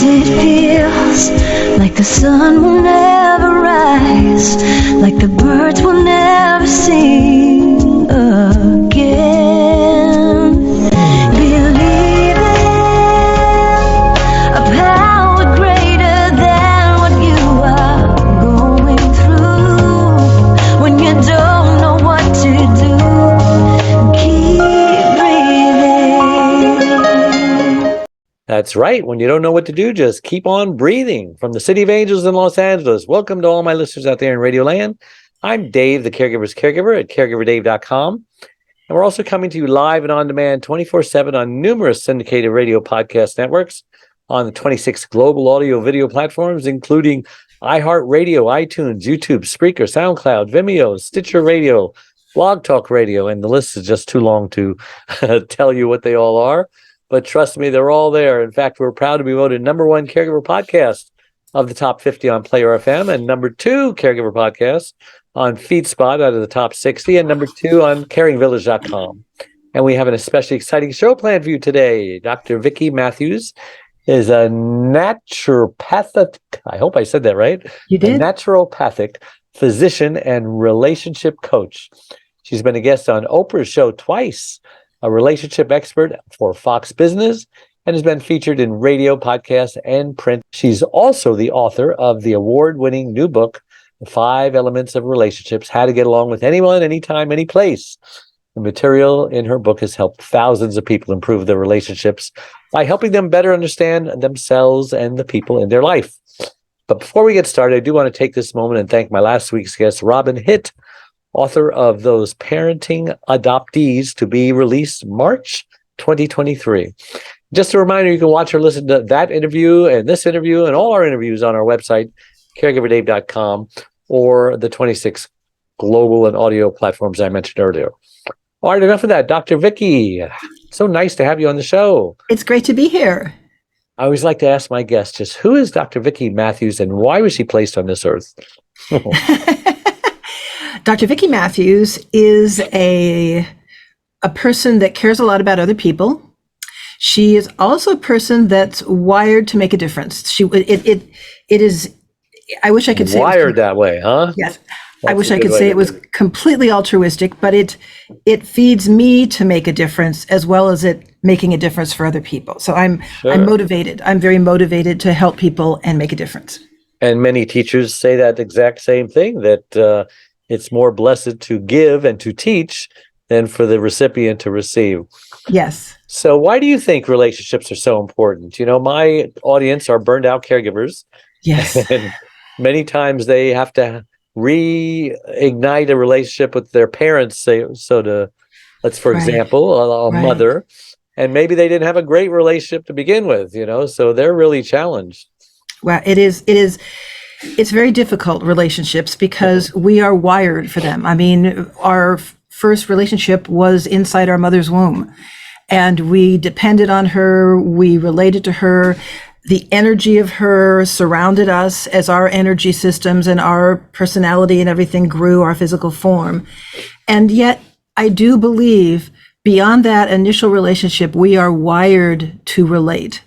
it feels like the sun will never rise, like the birds will never sing again. Believe in a power greater than what you are going through. When you don't know what to do, keep breathing. That's right. When you don't know what to do, just keep on breathing. From the City of Angels in Los Angeles, welcome to all my listeners out there in Radio Land. I'm Dave, the Caregiver's Caregiver at caregiverdave.com. And we're also coming to you live and on demand 24/7 on numerous syndicated radio podcast networks on the 26 global audio video platforms, including iHeartRadio, iTunes, YouTube, Spreaker, SoundCloud, Vimeo, Stitcher Radio, Blog Talk Radio, and the list is just too long to tell you what they all are. But trust me, they're all there. In fact, we're proud to be voted #1 caregiver podcast of the top 50 on Player FM and #2 caregiver podcast on FeedSpot out of the top 60 and #2 on caringvillage.com. And we have an especially exciting show planned for you today. Dr. Vickey Matthews is a naturopathic, I hope I said that right. You did. A naturopathic physician and relationship coach. She's been a guest on Oprah's show twice, a relationship expert for Fox Business, and has been featured in radio, podcasts, and print. She's also the author of the award-winning new book, The 5 Elements of Relationships, How to Get Along with Anyone, Anytime, Anyplace. The material in her book has helped thousands of people improve their relationships by helping them better understand themselves and the people in their life. But before we get started, I do want to take this moment and thank my last week's guest, Robin Hitt, author of Those Parenting Adoptees, to be released March 2023. Just a reminder, you can watch or listen to that interview and this interview and all our interviews on our website, caregiverdave.com, or the 26 global and audio platforms I mentioned earlier. All right, enough of that. Dr. Vickey, so nice to have you on the show. It's great to be here. I always like to ask my guests just who is Dr. Vickey Matthews and why was she placed on this earth? Dr. Vickey Matthews is a person that cares a lot about other people. She is also a person that's wired to make a difference. It is. I wish I could say wired that way, huh? Yes. That's I wish I could say it was completely altruistic, but it feeds me to make a difference as well as it making a difference for other people. So I'm motivated. I'm very motivated to help people and make a difference. And many teachers say that exact same thing, that it's more blessed to give and to teach than for the recipient to receive. Yes. So why do you think relationships are so important? You know, my audience are burned out caregivers. Yes. And many times they have to reignite a relationship with their parents, for example, a mother, and maybe they didn't have a great relationship to begin with, so they're really challenged. Well, it's very difficult relationships because we are wired for them. I mean, our first relationship was inside our mother's womb, and we depended on her, we related to her. The energy of her surrounded us as our energy systems and our personality and everything grew, our physical form. And yet, I do believe beyond that initial relationship, we are wired to relate.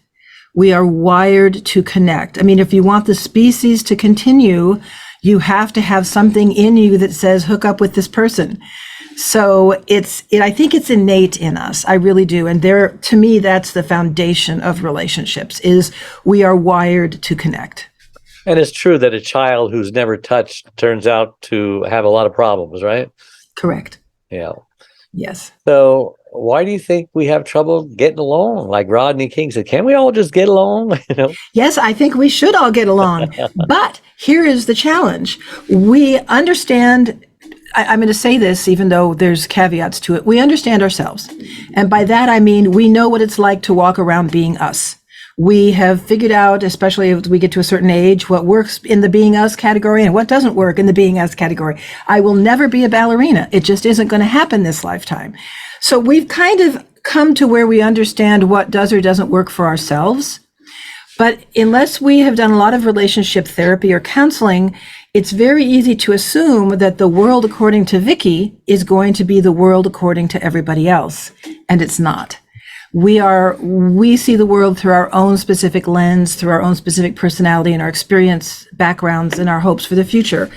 We are wired to connect. I mean, if you want the species to continue, you have to have something in you that says, hook up with this person. So I think it's innate in us. I really do. And to me, that's the foundation of relationships, is we are wired to connect. And it's true that a child who's never touched turns out to have a lot of problems, right? Correct. Yeah. Yes. So why do you think we have trouble getting along? Like Rodney King said, can't we all just get along? Yes, I think we should all get along. But here is the challenge. We understand, I'm going to say this, even though there's caveats to it. We understand ourselves. And by that, I mean, we know what it's like to walk around being us. We have figured out, especially as we get to a certain age, what works in the being us category and what doesn't work in the being us category. I will never be a ballerina. It just isn't going to happen this lifetime. So we've kind of come to where we understand what does or doesn't work for ourselves. But unless we have done a lot of relationship therapy or counseling, it's very easy to assume that the world according to Vickey is going to be the world according to everybody else. And it's not. We see the world through our own specific lens, through our own specific personality and our experience, backgrounds, and our hopes for the future.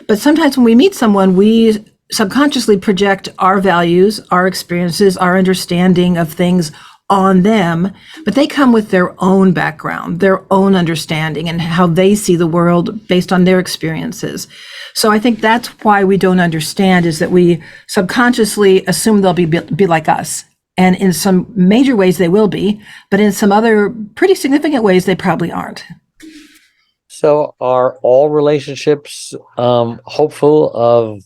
But sometimes when we meet someone, we subconsciously project our values, our experiences, our understanding of things on them, but they come with their own background, their own understanding, and how they see the world based on their experiences. So I think that's why we don't understand, is that we subconsciously assume they'll be like us. And in some major ways they will be, but in some other pretty significant ways they probably aren't. So are all relationships hopeful of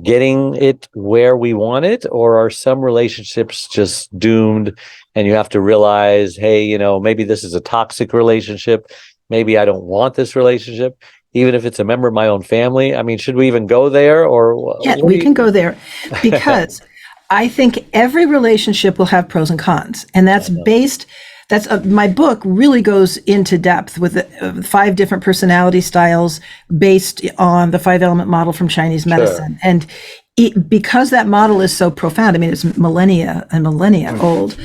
getting it where we want it, or are some relationships just doomed and you have to realize, hey, you know, maybe this is a toxic relationship, maybe I don't want this relationship, even if it's a member of my own family? I mean, should we even go there? Or yeah, we can go there, because I think every relationship will have pros and cons, and that's based. My book really goes into depth with 5 different personality styles based on the 5-element model from Chinese medicine. Sure. And because that model is so profound, I mean, it's millennia and millennia old,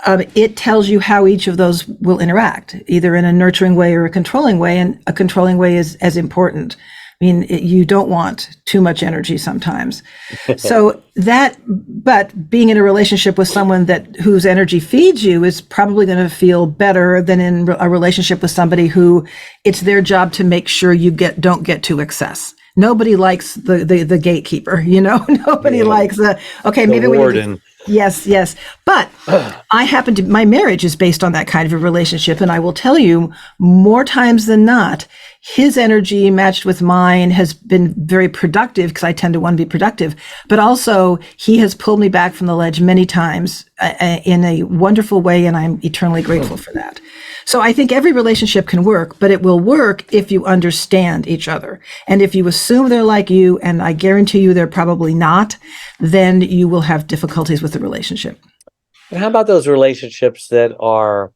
it tells you how each of those will interact, either in a nurturing way or a controlling way. And a controlling way is as important. I mean, you don't want too much energy sometimes. But being in a relationship with someone whose energy feeds you is probably going to feel better than in a relationship with somebody who it's their job to make sure you don't get to excess. Nobody likes the gatekeeper, you know. Nobody likes maybe warden. Yes. But my marriage is based on that kind of a relationship. And I will tell you, more times than not, his energy matched with mine has been very productive, because I tend to want to be productive, but also he has pulled me back from the ledge many times in a wonderful way. And I'm eternally grateful for that. So I think every relationship can work, but it will work if you understand each other. And if you assume they're like you, and I guarantee you they're probably not, then you will have difficulties with the relationship. And how about those relationships that are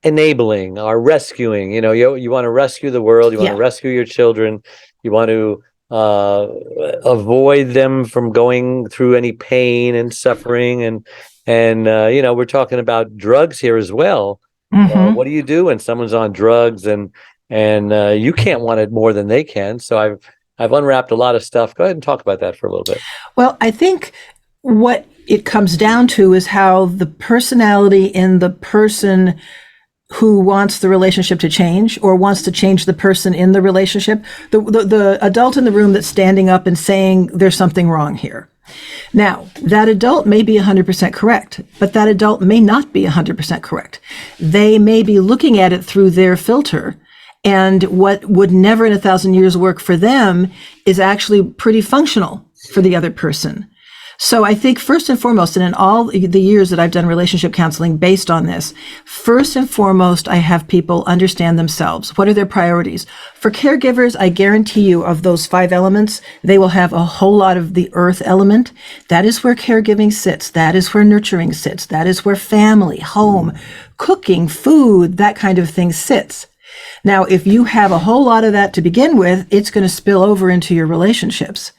enabling, are rescuing? You know, you want to rescue the world, you want to rescue your children, you want to avoid them from going through any pain and suffering, and you know, we're talking about drugs here as well. Mm-hmm. What do you do when someone's on drugs and you can't want it more than they can? So I've unwrapped a lot of stuff. Go ahead and talk about that for a little bit. Well, I think what it comes down to is how the personality in the person who wants the relationship to change, or wants to change the person in the relationship, the adult in the room that's standing up and saying there's something wrong here. Now, that adult may be 100% correct, but that adult may not be 100% correct. They may be looking at it through their filter, and what would never in 1,000 years work for them is actually pretty functional for the other person. So I think first and foremost, and in all the years that I've done relationship counseling based on this, first and foremost, I have people understand themselves. What are their priorities? For caregivers, I guarantee you, of those 5 elements, they will have a whole lot of the earth element. That is where caregiving sits. That is where nurturing sits. That is where family, home, cooking, food, that kind of thing sits. Now, if you have a whole lot of that to begin with, it's going to spill over into your relationships.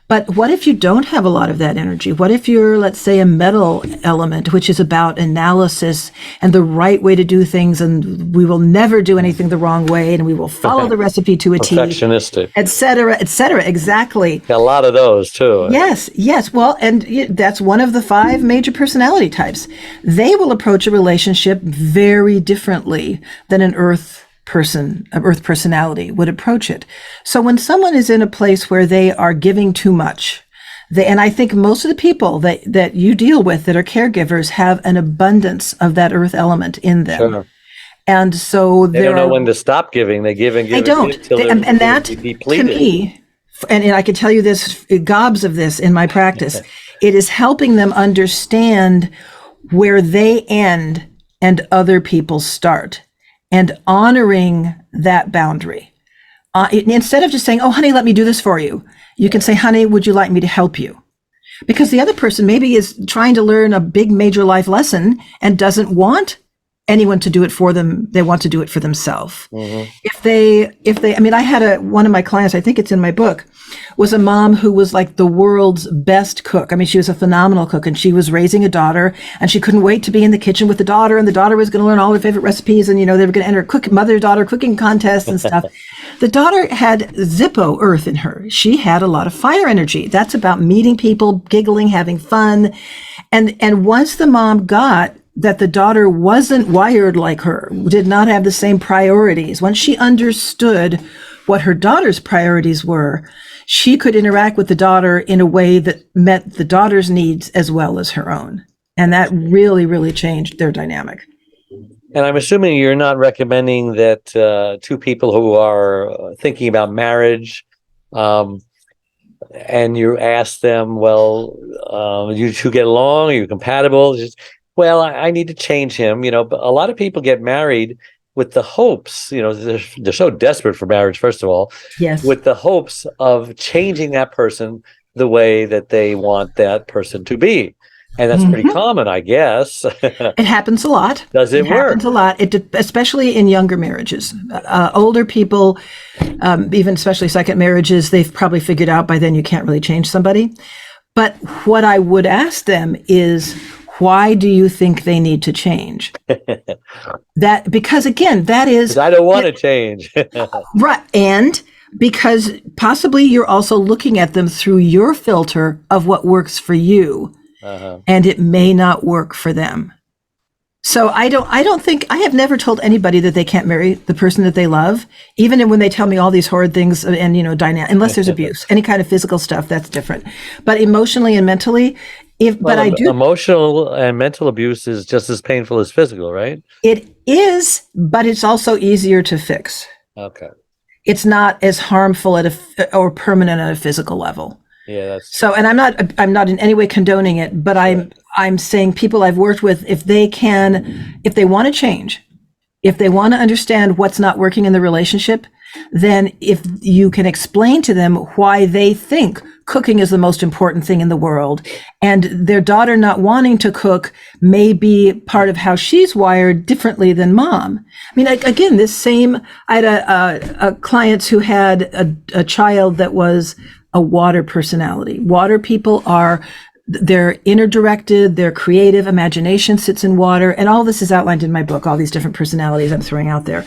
But what if you don't have a lot of that energy? What if you're, let's say, a metal element, which is about analysis and the right way to do things, and we will never do anything the wrong way, and we will follow the recipe to a T. Perfectionistic. Et cetera, exactly. A lot of those, too. Yes. Well, and that's one of the 5 major personality types. They will approach a relationship very differently than an earth personality would approach it. So when someone is in a place where they are giving too much, and I think most of the people that you deal with that are caregivers have an abundance of that earth element in them. Sure. And so they don't know when to stop giving. They give and give. They don't. And that, to me, and I can tell you this, gobs of this in my practice, it is helping them understand where they end and other people start, and honoring that boundary. Instead of just saying, oh, honey, let me do this for you, you can say, honey, would you like me to help you? Because the other person maybe is trying to learn a big major life lesson and doesn't want anyone to do it for them. They want to do it for themselves. Mm-hmm. I mean, I had one of my clients, I think it's in my book, was a mom who was like the world's best cook. I mean, she was a phenomenal cook, and she was raising a daughter, and she couldn't wait to be in the kitchen with the daughter, and the daughter was going to learn all her favorite recipes, and, they were going to enter mother-daughter cooking contests and stuff. The daughter had Zippo earth in her. She had a lot of fire energy. That's about meeting people, giggling, having fun. And once the mom got that the daughter wasn't wired like her, did not have the same priorities, once she understood what her daughter's priorities were, she could interact with the daughter in a way that met the daughter's needs as well as her own. And that really, really changed their dynamic. And I'm assuming you're not recommending that two people who are thinking about marriage, and you ask them, well, you two get along? Are you compatible? Well, I need to change him. But a lot of people get married with the hopes, they're so desperate for marriage, first of all, yes, with the hopes of changing that person the way that they want that person to be. And that's pretty common, I guess. It happens a lot. Does it work? It happens a lot, especially in younger marriages. Older people, even especially second marriages, they've probably figured out by then you can't really change somebody. But what I would ask them is, why do you think they need to change? Because again, that is... I don't want to change. Right. And because possibly you're also looking at them through your filter of what works for you. Uh-huh. And it may not work for them. So I don't think, I have never told anybody that they can't marry the person that they love, even when they tell me all these horrid things and, unless there's abuse, any kind of physical stuff, that's different. But emotionally and mentally, emotional and mental abuse is just as painful as physical, right? It is, but it's also easier to fix. Okay. It's not as harmful or permanent at a physical level. Yeah, that's so. And I'm not in any way condoning it, but I'm saying people I've worked with, if they want to change, if they want to understand what's not working in the relationship, then if you can explain to them why they think cooking is the most important thing in the world, and their daughter not wanting to cook may be part of how she's wired differently than mom. I mean, again, I had a client who had a child that was a water personality. Water people they're inner directed, they're creative, imagination sits in water, and all this is outlined in my book, all these different personalities I'm throwing out there.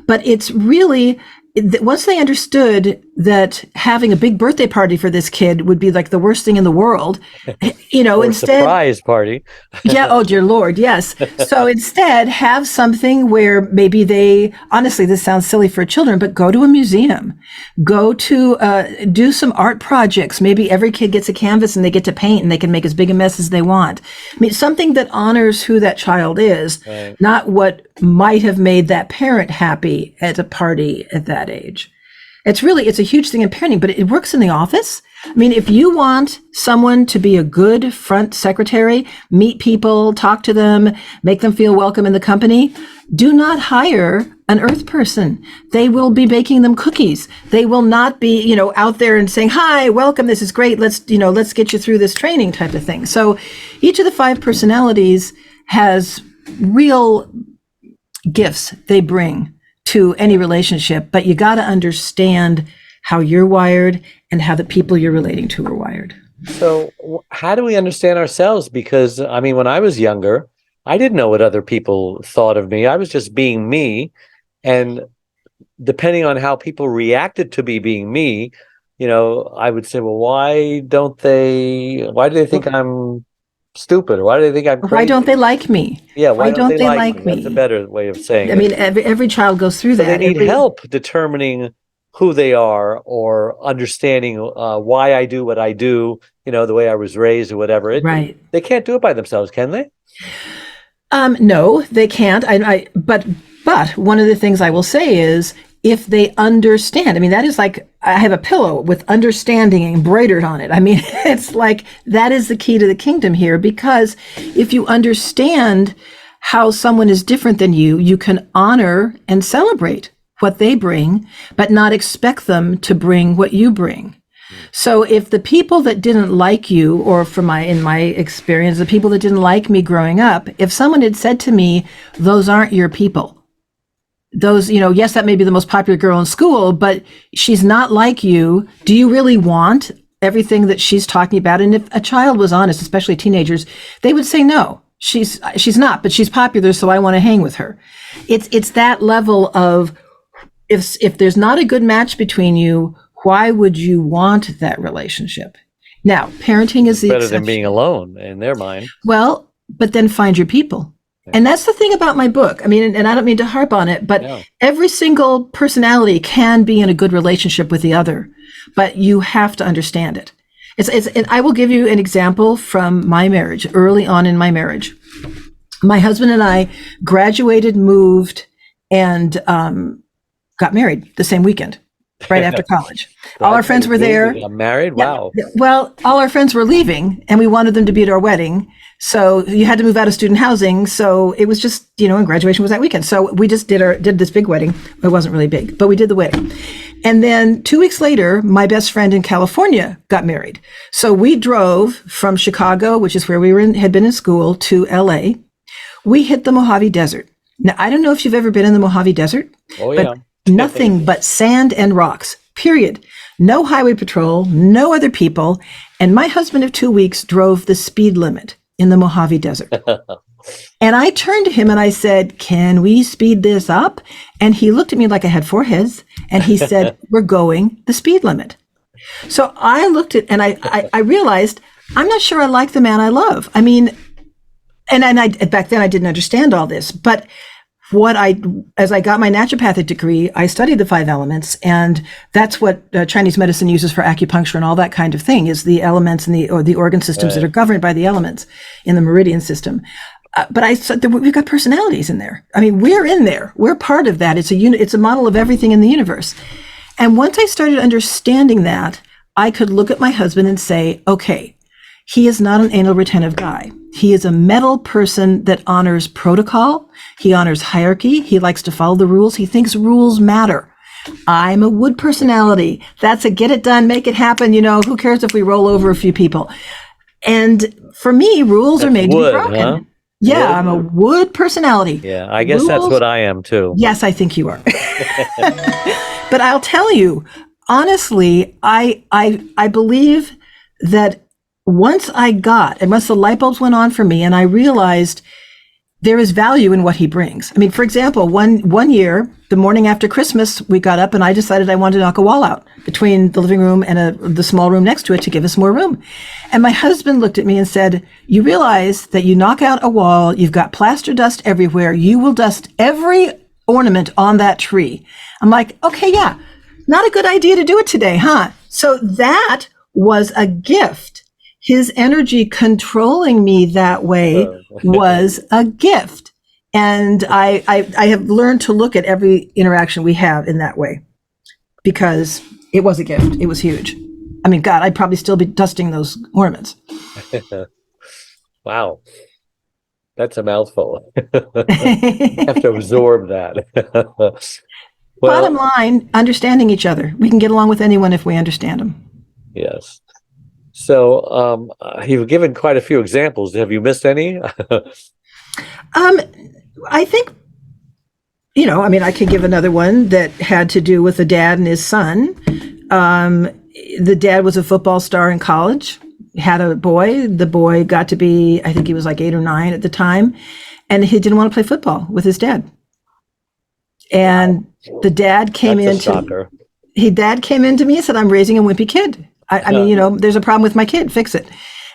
But it's really, once they understood that having a big birthday party for this kid would be like the worst thing in the world, or instead, surprise party. Yeah. Oh, dear Lord. Yes. So instead have something where maybe honestly, this sounds silly for children, but go to a museum, go to, do some art projects. Maybe every kid gets a canvas and they get to paint and they can make as big a mess as they want. I mean, something that honors who that child is, right, not what might have made that parent happy at a party at that age. It's a huge thing in parenting, but it works in the office. I mean, if you want someone to be a good front secretary, meet people, talk to them, make them feel welcome in the company, do not hire an earth person. They will be baking them cookies. They will not be, out there and saying, hi, welcome, this is great. Let's get you through this training type of thing. So each of the 5 personalities has real gifts they bring to any relationship, but you got to understand how you're wired and how the people you're relating to are wired. So how do we understand ourselves? Because when I was younger, I didn't know what other people thought of me. I was just being me. And depending on how people reacted to me being me, I would say, well, why do they think I'm stupid? Or why do they think I'm crazy? Why don't they like me? Yeah, why don't they like me? That's a better way of saying it. Every child goes through that. They need help determining who they are or understanding why I do what I do, the way I was raised or whatever. Right. They can't do it by themselves, can they? No, they can't. But one of the things I will say is, if they understand, that is like, I have a pillow with understanding embroidered on it. It's like, that is the key to the kingdom here, because if you understand how someone is different than you, you can honor and celebrate what they bring, but not expect them to bring what you bring. So if the people that didn't like you, or in my experience, the people that didn't like me growing up, if someone had said to me, those aren't your people, those, yes, that may be the most popular girl in school, but she's not like you. Do you really want everything that she's talking about? And if a child was honest, especially teenagers, they would say, no, she's not, but she's popular, so I want to hang with her. It's that level of, if there's not a good match between you, why would you want that relationship? Now, parenting is the better exception. than being alone in their mind. Well, but then find your people. And that's the thing about my book. I mean, and I don't mean to harp on it, but every single personality can be in a good relationship with the other, but you have to understand it. And I will give you an example from my marriage, early on in my marriage. My husband and I graduated, moved, and got married the same weekend, right after college. All our friends were there. I'm married? Wow. Well, all our friends were leaving, and we wanted them to be at our wedding. So you had to move out of student housing. So it was just, and graduation was that weekend. So we just did this big wedding. It wasn't really big, but we did the wedding. And then 2 weeks later, my best friend in California got married. So we drove from Chicago, which is where we had been in school, to LA. We hit the Mojave Desert. Now, I don't know if you've ever been in the Mojave Desert. Oh, yeah. But nothing but sand and rocks, period. No highway patrol, no other people. And my husband of 2 weeks drove the speed limit in the Mojave Desert. And I turned to him and I said, can we speed this up? And he looked at me like I had four heads. And he said, we're going the speed limit. So I looked at, and I realized, I'm not sure I like the man I love. I mean, and I back then I didn't understand all this, but as I got my naturopathic degree, I studied the 5 elements, and that's what Chinese medicine uses for acupuncture and all that kind of thing, is the elements and the organ systems that are governed by the elements in the meridian system. But I said we've got personalities in there. I mean, we're in there. We're part of that. It's a unit. It's a model of everything in the universe. And once I started understanding that, I could look at my husband and say, okay, he is not an anal retentive guy. He is a metal person that honors protocol. He honors hierarchy. He likes to follow the rules. He thinks rules matter. I'm a wood personality. That's a get it done, make it happen. Who cares if we roll over a few people? And for me, rules are made to be broken. Huh? Yeah, wood. I'm a wood personality. Yeah, I guess that's what I am too. Yes, I think you are. But I'll tell you, honestly, I believe that once the light bulbs went on for me and I realized there is value in what he brings. I mean, for example, one year, the morning after Christmas, we got up and I decided I wanted to knock a wall out between the living room and the small room next to it to give us more room. And my husband looked at me and said, you realize that you knock out a wall, you've got plaster dust everywhere, you will dust every ornament on that tree. I'm like, okay, yeah, not a good idea to do it today, huh? So that was a gift. His energy controlling me that way was a gift. And I have learned to look at every interaction we have in that way, because it was a gift. It was huge. I mean, God, I'd probably still be dusting those ornaments. Wow. That's a mouthful. I have to absorb that. Bottom line, understanding each other. We can get along with anyone if we understand them. Yes. So you've given quite a few examples. Have you missed any? I think, I could give another one that had to do with the dad and his son. The dad was a football star in college, had a boy. The boy got to be, I think he was like 8 or 9 at the time, and he didn't want to play football with his dad. And the dad came dad came into me and said, I'm raising a wimpy kid. I mean, there's a problem with my kid, fix it.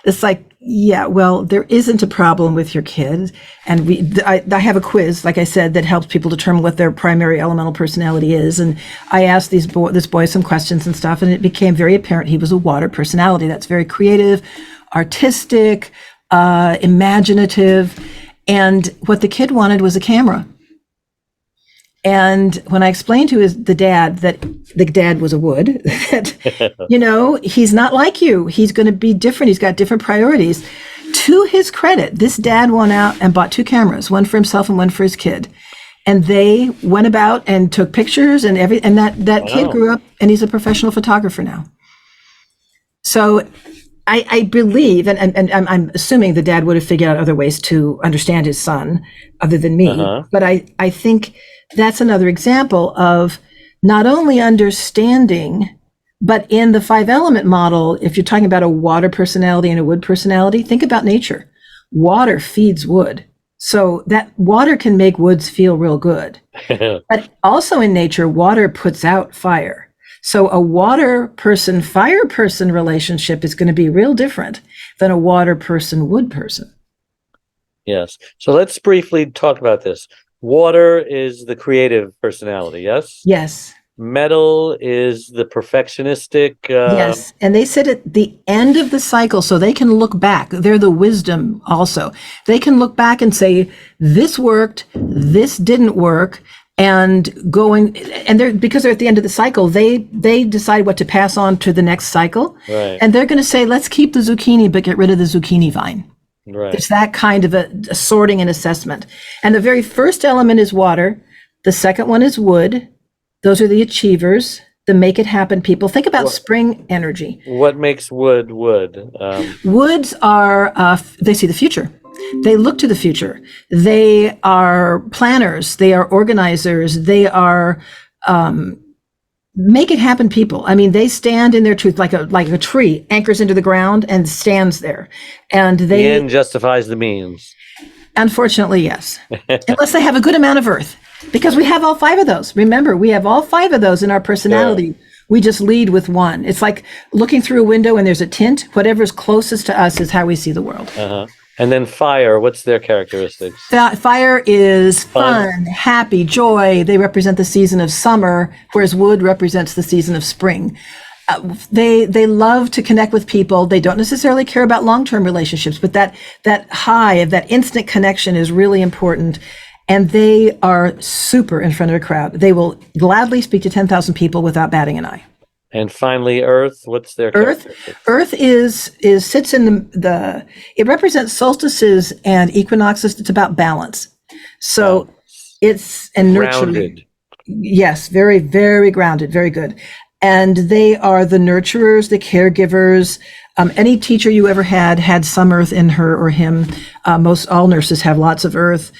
It's like, yeah, well, there isn't a problem with your kid. And I have a quiz, like I said, that helps people determine what their primary elemental personality is. And I asked this boy some questions and stuff, and it became very apparent he was a water personality. That's very creative, artistic, imaginative. And what the kid wanted was a camera. And when I explained to the dad that the dad was a wood, that, he's not like you. He's going to be different. He's got different priorities. To his credit, this dad went out and bought 2 cameras, one for himself and one for his kid. And they went about and took pictures and that kid grew up and he's a professional photographer now. So I believe, and I'm assuming the dad would have figured out other ways to understand his son other than me, but I think that's another example of not only understanding, but in the 5-element model, if you're talking about a water personality and a wood personality, think about nature. Water feeds wood. So that water can make woods feel real good. But also in nature, water puts out fire. So a water person, fire person relationship is going to be real different than a water person, wood person. Yes. So let's briefly talk about this. Water is the creative personality, yes? Yes. Metal is the perfectionistic. Yes. And they sit at the end of the cycle so they can look back. They're the wisdom also. They can look back and say, this worked, this didn't work. And because they're at the end of the cycle, they decide what to pass on to the next cycle. Right. And they're going to say, let's keep the zucchini, but get rid of the zucchini vine. Right. It's that kind of a sorting and assessment. And the very first element is water. The second one is wood. Those are the achievers, the make it happen people. Think about spring energy. What makes wood wood? Woods are, they see the future. They look to the future. They are planners. They are organizers. They are make it happen people. I mean, they stand in their truth like a tree anchors into the ground and stands there. And The end justifies the means. Unfortunately, yes. Unless they have a good amount of earth. Because we have all 5 of those. Remember, we have all 5 of those in our personality. Yeah. We just lead with one. It's like looking through a window and there's a tint. Whatever's closest to us is how we see the world. And then fire, what's their characteristics? Fire is fun, happy, joy. They represent the season of summer, whereas wood represents the season of spring. They love to connect with people. They don't necessarily care about long-term relationships, but that high of that instant connection is really important. And they are super in front of a crowd. They will gladly speak to 10,000 people without batting an eye. And finally, Earth, what's their characteristics? Earth sits in it represents solstices and equinoxes. It's about balance. So it's and nurturing. Grounded. Yes, very, very grounded, very good. And they are the nurturers, the caregivers. Any teacher you ever had some earth in her or him. Most all nurses have lots of earth.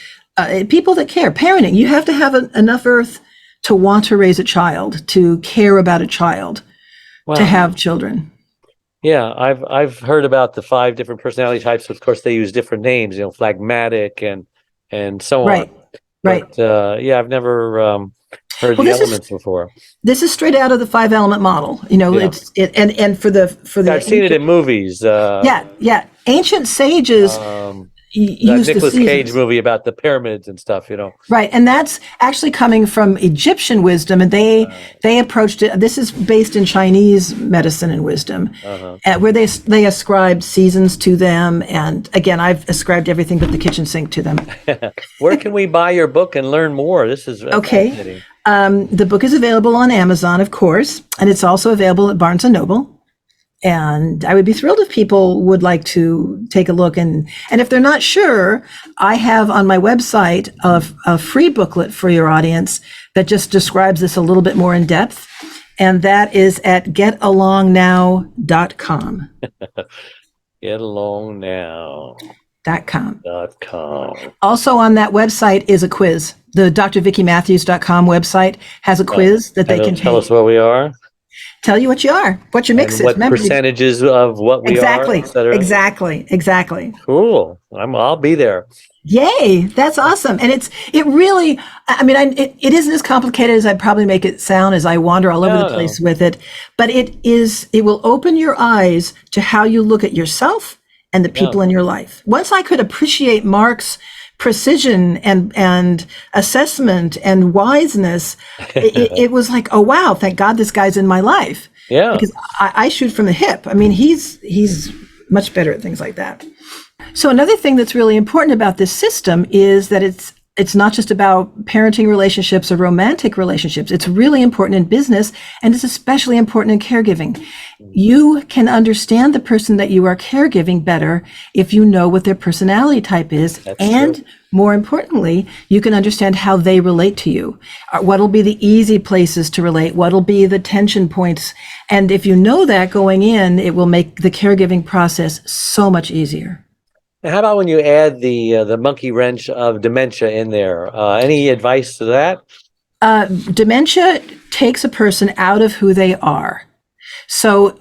People that care, parenting, you have to have enough earth to want to raise a child, to care about a child, to have children. Yeah, I've heard about the 5 different personality types. Of course, they use different names, phlegmatic and so on. Right. But, I've never heard the elements before. This is straight out of the 5-element model. It's and for the. I've seen it in movies. Ancient sages. That Nicolas Cage movie about the pyramids and stuff, Right, and that's actually coming from Egyptian wisdom, and they approached it. This is based in Chinese medicine and wisdom, where they ascribed seasons to them. And again, I've ascribed everything but the kitchen sink to them. Where can we buy your book and learn more? This is okay. The book is available on Amazon, of course, and it's also available at Barnes and Noble. And I would be thrilled if people would like to take a look. And if they're not sure, I have on my website a free booklet for your audience that just describes this a little bit more in depth. And that is at getalongnow.com. Getalongnow.com. Also on that website is a quiz. The drvickymatthews.com website has a quiz that they can tell us what we are. Tell you what you are, what your mix is. What percentages of what we are, et cetera. Exactly. Cool. I'll be there. Yay, that's awesome. And it really, it isn't as complicated as I'd probably make it sound as I wander all over the place with it. But it will open your eyes to how you look at yourself and the people in your life. Once I could appreciate Mark's precision and assessment and wiseness, it was like, oh wow, thank God this guy's in my life. Yeah, because I shoot from the hip. He's much better at things like that. So another thing that's really important about this system is that it's It's not just about parenting relationships or romantic relationships. It's really important in business, and it's especially important in caregiving. You can understand the person that you are caregiving better if you know what their personality type is. That's and true. more importantly, you can understand how they relate to you. What'll be the easy places to relate? What'll be the tension points? And if you know that going in, it will make the caregiving process so much easier. Now, how about when you add the monkey wrench of dementia in there? Any advice to that? Dementia takes a person out of who they are. So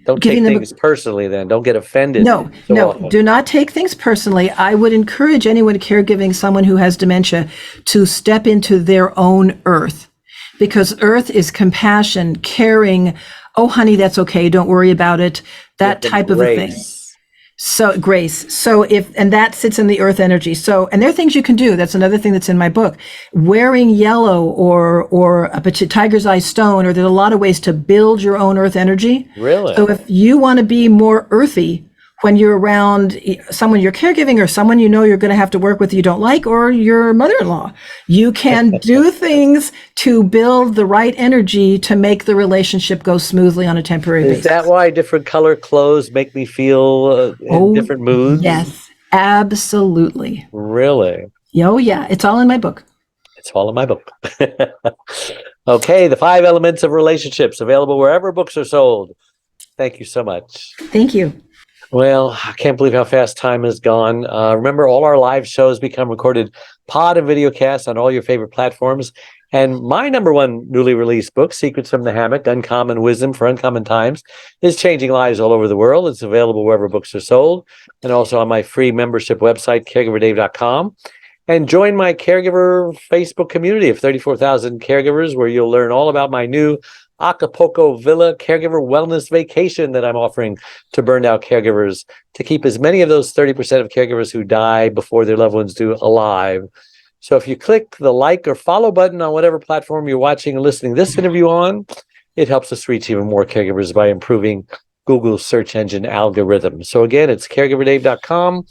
Don't giving take them things personally then. Don't get offended. no, so no, often. do not take things personally. I would encourage anyone caregiving someone who has dementia to step into their own earth, because earth is compassion, caring. Oh, honey, that's okay. Don't worry about it. That Give them type of a thing. grace. So grace. So and that sits in the earth energy. So, and there are things you can do. That's another thing that's in my book. Wearing yellow or a tiger's eye stone, or there's a lot of ways to build your own earth energy. Really? So if you want to be more earthy when you're around someone you're caregiving or someone you know you're going to have to work with you don't like, or your mother-in-law, you can do things to build the right energy to make the relationship go smoothly on a temporary Is basis. that why different color clothes make me feel in different moods? Yes, absolutely. Really? Oh, yeah. It's all in my book. It's all in my book. Okay, the 5 elements of relationships, available wherever books are sold. Thank you so much. Thank you. Well, I can't believe how fast time has gone. Remember, all our live shows become recorded pod and video casts on all your favorite platforms. And my #1 newly released book, Secrets from the Hammock, Uncommon Wisdom for Uncommon Times, is changing lives all over the world. It's available wherever books are sold, and also on my free membership website, caregiverdave.com. And join my caregiver Facebook community of 34,000 caregivers, where you'll learn all about my new Acapulco Villa Caregiver Wellness Vacation that I'm offering to burned out caregivers to keep as many of those 30% of caregivers who die before their loved ones do alive. So if you click the like or follow button on whatever platform you're watching and listening this interview on, it helps us reach even more caregivers by improving Google's search engine algorithm. So again, it's caregiverdave.com.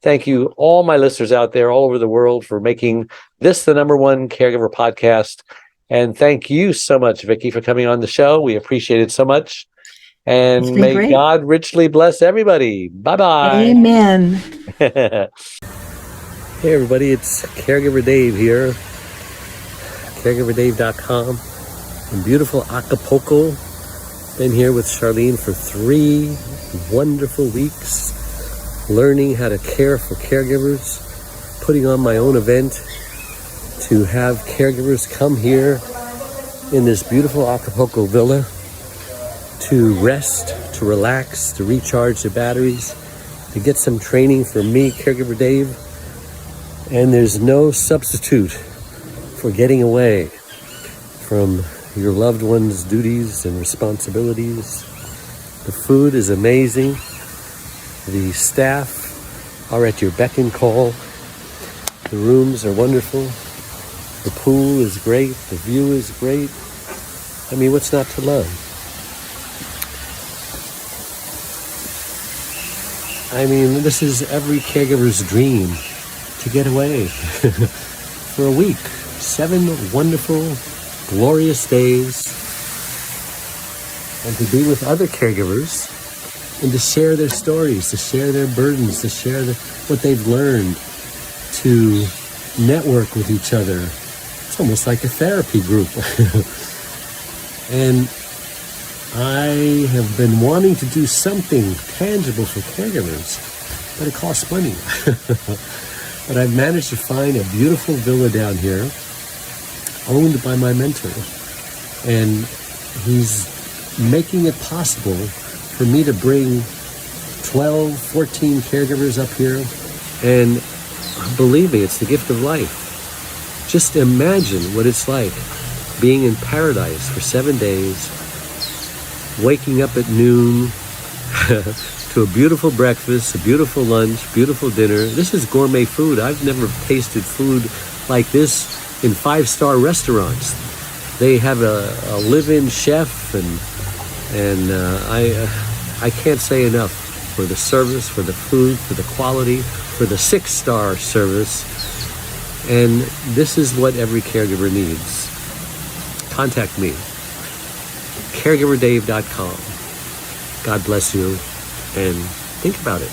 Thank you, all my listeners out there all over the world, for making this the #1 caregiver podcast. And thank you so much, Vicki, for coming on the show. We appreciate it so much. It's And been may great. God richly bless everybody. Bye-bye. Amen. Hey, everybody. It's Caregiver Dave here. CaregiverDave.com in beautiful Acapulco. Been here with Charlene for 3 wonderful weeks, learning how to care for caregivers, putting on my own event to have caregivers come here in this beautiful Acapulco villa to rest, to relax, to recharge their batteries, to get some training from me, Caregiver Dave. And there's no substitute for getting away from your loved one's duties and responsibilities. The food is amazing. The staff are at your beck and call. The rooms are wonderful. The pool is great. The view is great. I mean, what's not to love? I mean, this is every caregiver's dream, to get away for a week. 7 wonderful, glorious days, and to be with other caregivers and to share their stories, to share their burdens, to share what they've learned, to network with each other. It's almost like a therapy group. And I have been wanting to do something tangible for caregivers, but it costs money. But I've managed to find a beautiful villa down here, owned by my mentor. And he's making it possible for me to bring 12, 14 caregivers up here. And believe me, it's the gift of life. Just imagine what it's like being in paradise for 7 days, waking up at noon to a beautiful breakfast, a beautiful lunch, beautiful dinner. This is gourmet food. I've never tasted food like this in 5-star restaurants. They have a live-in chef, and I can't say enough for the service, for the food, for the quality, for the 6-star service. And this is what every caregiver needs. Contact me, caregiverdave.com. God bless you, and think about it.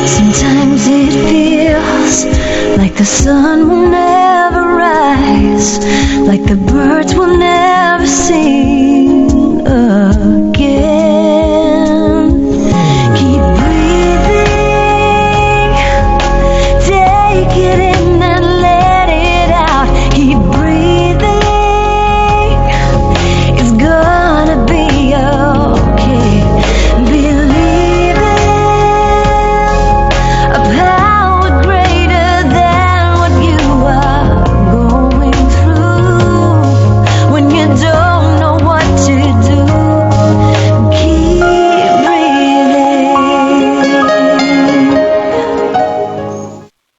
Sometimes it feels like the sun will never rise, like the